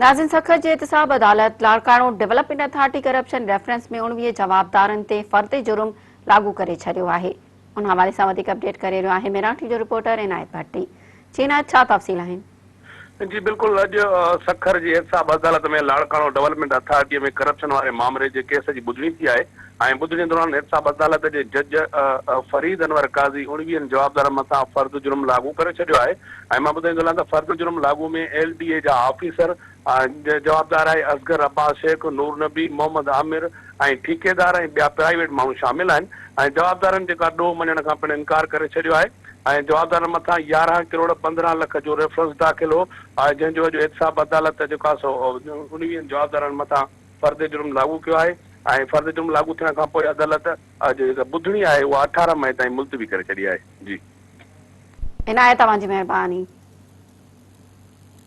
नाज़िन सखत जे एहतसाब अदालत Larkana development authority corruption reference में 19 जवाबदारनि ते फर्द जुर्म लागू करे छॾियो आहे। उन हवाले सां वधीक अपडेट करे रहियो आहे मराठी जो रिपोर्टर इनायत भट्टी। जी इनायत, छा तफ़सील आहिनि? जी बिल्कुल, अॼु सखर जी एहतसाब अदालत में लाड़काणो डेवलपमेंट अथॉरिटी में करप्शन वारे मामले जे केस जी ॿुधणी थी आहे। ॿुधणी दौरान एहतसाब अदालत जे जज फरीद अनवर काज़ी 19 जवाबदारनि मथां फर्द जुर्म लागू करे छॾियो आहे। मां ॿुधाईंदो हलां त फर्द जुर्म लागू में LDA जा ऑफिसर जवाबदार आहे असगर अब्बास शेख, नूर नबी, मोहम्मद आमिर ऐं ठेकेदार ऐं ॿिया प्राइवेट माण्हू शामिल आहिनि। जवाबदारनि जेका ॾोह मञण खां पिणु इनकार करे छॾियो आहे। जवाबदारनि मथां 11 करोड़ 15 लख जो रेफरेंस दाख़िल हो, जंहिंजो अॼु एहतसाब अदालत जेको आहे सो 19 जवाबदारनि मथां फर्द जुर्म लागू कयो आहे। फर्द जुर्म लागू थियण खां पोइ अदालत अॼु जेका ॿुधणी आहे उहा 18 मई ताईं मुलतवी करे छॾी आहे। जी इनायत, तव्हांजी महिरबानी।